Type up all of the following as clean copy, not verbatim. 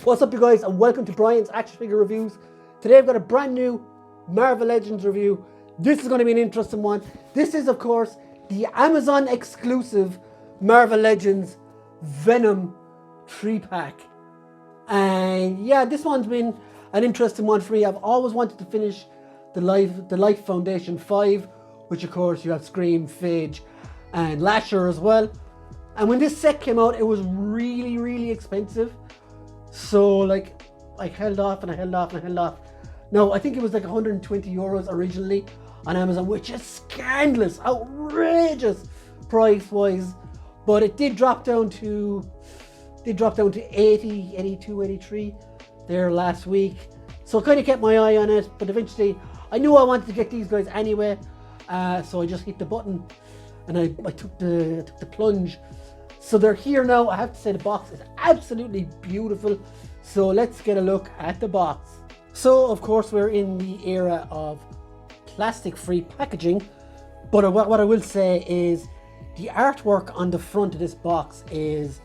What's up you guys, and welcome to Brian's Action Figure Reviews. Today I've got a brand new Marvel Legends review. This is going to be an interesting one. This is of course the Amazon exclusive Marvel Legends Venom 3-pack. And yeah, this one's been an interesting one for me. I've always wanted to finish the Life Foundation 5, which of course you have Scream, Phage and Lasher as well. And when this set came out, it was really expensive. So like I held off and I held off and I held off. Now I think it was like 120 euros originally on Amazon, which is scandalous, outrageous price wise. But it did drop down to 80, 82, 83 there last week. So I kind of kept my eye on it, but eventually I knew I wanted to get these guys anyway. So I just hit the button and I took the plunge. So they're here now. I have to say the box is absolutely beautiful. So let's get a look at the box. So of course we're in the era of plastic-free packaging. But what I will say is the artwork on the front of this box is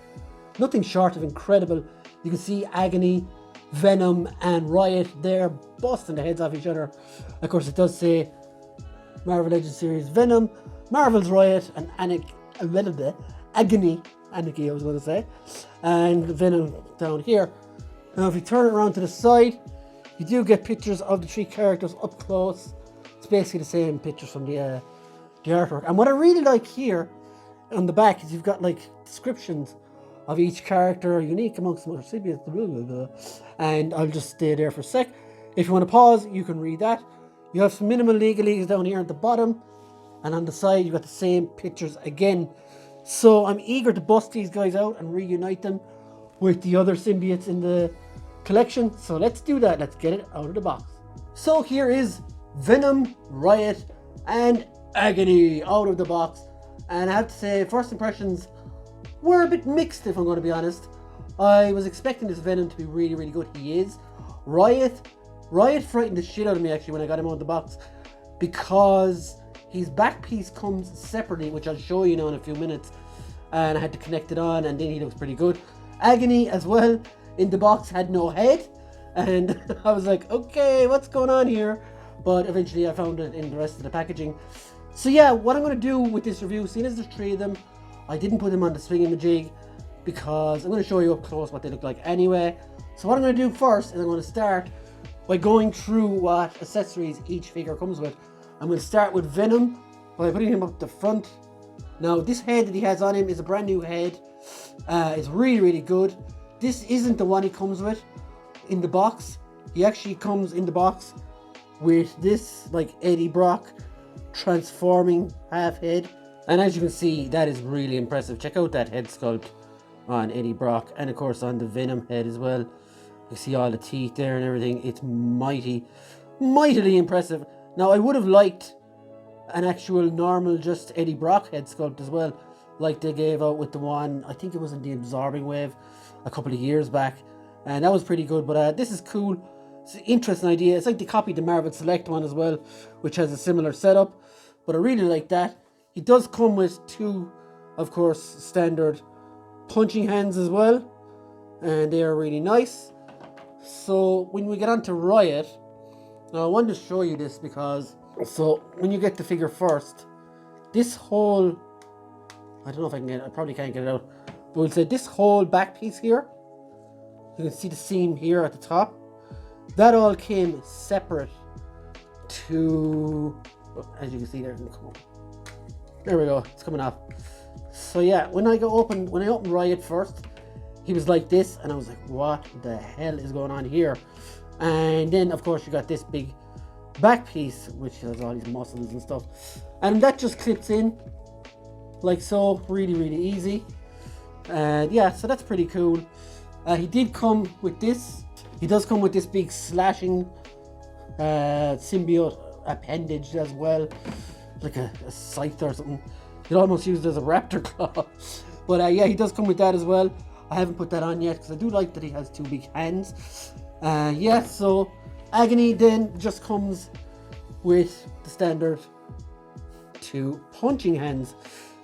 nothing short of incredible. You can see Agony, Venom and Riot there busting the heads off each other. Of course it does say Marvel Legends series Venom, Marvel's Riot and Agony, I was going to say, and Venom down here. Now if you turn it around to the side, you do get pictures of the three characters up close. It's basically the same pictures from the artwork. And what I really like here on the back is you've got like descriptions of each character, unique amongst the recipients, blah, blah, blah. And I'll just stay there for a sec. If you want to pause, you can read that. You have some minimal legalese down here at the bottom, and on the side you've got the same pictures again. So I'm eager to bust these guys out and reunite them with the other symbiotes in the collection. So let's do that. Let's get it out of the box. So here is Venom, Riot and Agony out of the box. And I have to say, first impressions were a bit mixed, if I'm going to be honest. I was expecting this Venom to be really good. He is. Riot frightened the shit out of me actually when I got him out of the box, because his back piece comes separately, which I'll show you now in a few minutes, and I had to connect it on, and then he looks pretty good. Agony as well in the box had no head, and I was like, okay, what's going on here? But eventually I found it in the rest of the packaging. So yeah, what I'm going to do with this review, seeing as there's three of them, I didn't put them on the swing-a-majig because I'm going to show you up close what they look like anyway. So what I'm going to do first is I'm going to start by going through what accessories each figure comes with. I'm going to start with Venom by putting him up the front. Now this head that he has on him is a brand new head. It's really good. This isn't the one he comes with in the box. He actually comes in the box with this like Eddie Brock transforming half head. And as you can see, that is really impressive. Check out that head sculpt on Eddie Brock, and of course on the Venom head as well. You see all the teeth there and everything. It's mightily impressive. Now I would have liked an actual normal just Eddie Brock head sculpt as well, like they gave out with the one, I think it was in the Absorbing Wave a couple of years back, and that was pretty good. But this is cool. It's an interesting idea. It's like they copied the Marvel Select one as well, which has a similar setup, but I really like that. He does come with two, of course, standard punching hands as well, and they are really nice. So when we get on to Riot, now I wanted to show you this because, so when you get the figure first, this whole, I don't know if I can get it, I probably can't get it out, but we'll say this whole back piece here, you can see the seam here at the top, that all came separate to, as you can see there, there we go, it's coming off. So yeah, when I opened Riot first, he was like this, and I was like, what the hell is going on here? And then of course you got this big back piece which has all these muscles and stuff, and that just clips in like so, really easy. And yeah, so that's pretty cool. He did come with this. He does come with this big slashing symbiote appendage as well, like a scythe or something. It almost used as a raptor claw. But yeah, he does come with that as well. I haven't put that on yet because I do like that he has two big hands. Yeah, so Agony then just comes with the standard two punching hands.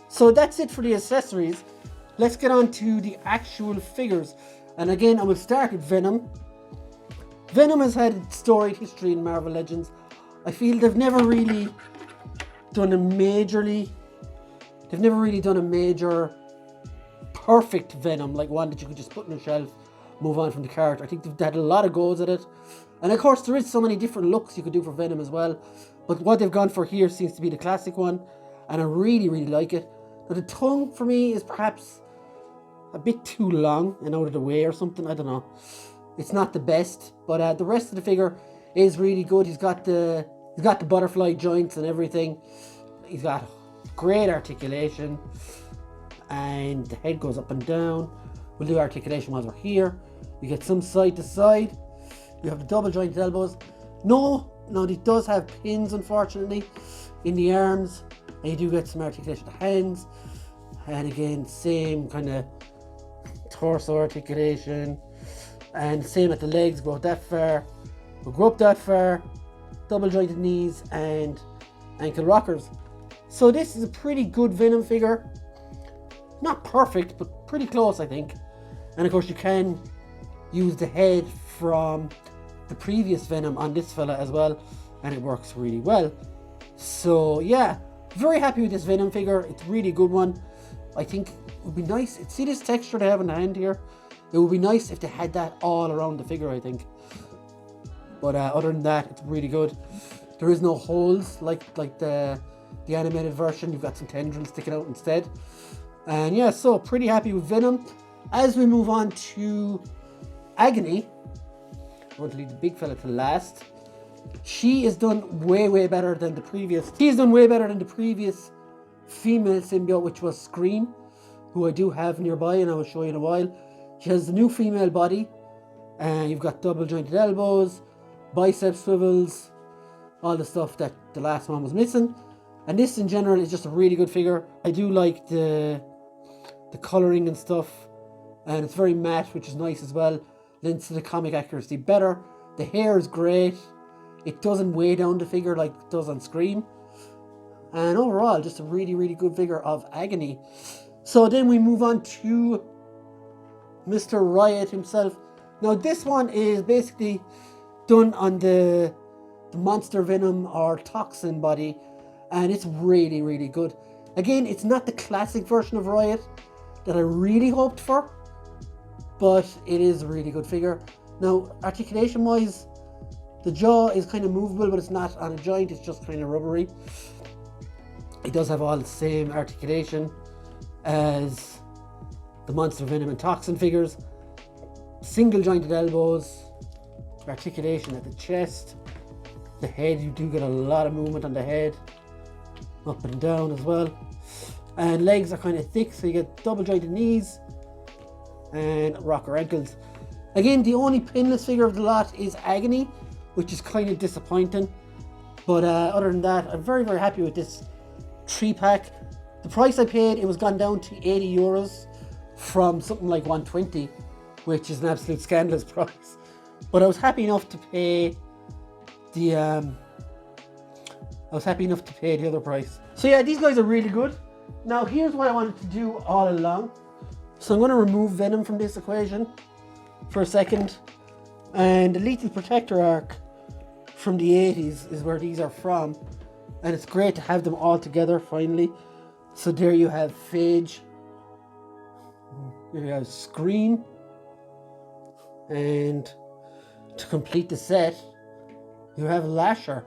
So that's it for the accessories. Let's get on to the actual figures. And again, I will start with Venom. Venom has had a storied history in Marvel Legends. I feel they've never really done a major perfect Venom, like one that you could just put on a shelf, move on from the character. I think they've had a lot of goes at it. And of course, there is so many different looks you could do for Venom as well. But what they've gone for here seems to be the classic one. And I really, really like it. Now, the tongue for me is perhaps a bit too long and out of the way or something. I don't know. It's not the best. But the rest of the figure is really good. He's got the butterfly joints and everything. He's got great articulation. And the head goes up and down. We'll do articulation while we're here. You get some side to side. You have the double jointed elbows. No, it does have pins, unfortunately, in the arms. And you do get some articulation of the hands. And again, same kind of torso articulation. And same at the legs, go that far. We'll go up that far. Double jointed knees and ankle rockers. So this is a pretty good Venom figure. Not perfect, but pretty close, I think. And of course, you can use the head from the previous Venom on this fella as well, and it works really well. So yeah, very happy with this Venom figure. It's a really good one. I think it would be nice. See this texture they have in the hand here? It would be nice if they had that all around the figure, I think. But other than that, it's really good. There is no holes like the animated version. You've got some tendrils sticking out instead. And yeah, so pretty happy with Venom. As we move on to Agony, I want to leave the big fella to last. She is done way better than the previous. She is done way better than the previous female symbiote, which was Scream, who I do have nearby, and I will show you in a while. She has the new female body, and you've got double jointed elbows, bicep swivels, all the stuff that the last one was missing. And this in general is just a really good figure. I do like the colouring and stuff, and it's very matte, which is nice as well. Lends to the comic accuracy better. The hair is great. It doesn't weigh down the figure like it does on Scream. And overall, just a really good figure of Agony. So then we move on to Mr. Riot himself. Now this one is basically done on the Monster Venom or Toxin body, and it's really good. Again, it's not the classic version of Riot that I really hoped for, but it is a really good figure. Now, articulation wise, the jaw is kind of movable, but it's not on a joint, it's just kind of rubbery. It does have all the same articulation as the Monster Venom and Toxin figures. Single jointed elbows, articulation at the chest. The head, you do get a lot of movement on the head, up and down as well. And legs are kind of thick, so you get double jointed knees and rocker ankles. Again, the only pinless figure of the lot is Agony, which is kind of disappointing. But other than that, I'm very happy with this 3-pack. The price I paid, it was gone down to 80 euros from something like 120, which is an absolute scandalous price. But I was happy enough to pay the other price. So yeah, these guys are really good. Now here's what I wanted to do all along. So I'm going to remove Venom from this equation for a second. And the Lethal Protector arc from the 80s is where these are from. And it's great to have them all together finally. So there you have Phage. Here you have Scream. And to complete the set, you have Lasher.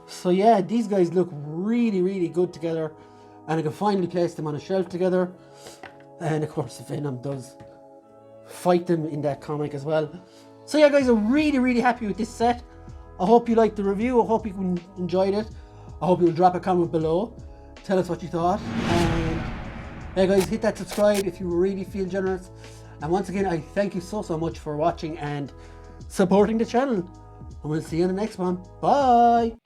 So yeah, these guys look really good together, and I can finally place them on a shelf together. And of course Venom does fight them in that comic as well. So yeah guys, I'm really happy with this set. I hope you liked the review. I hope you enjoyed it. I hope you'll drop a comment below, tell us what you thought. And yeah guys, hit that subscribe if you really feel generous. And once again, I thank you so much for watching and supporting the channel. And we'll see you in the next one. Bye!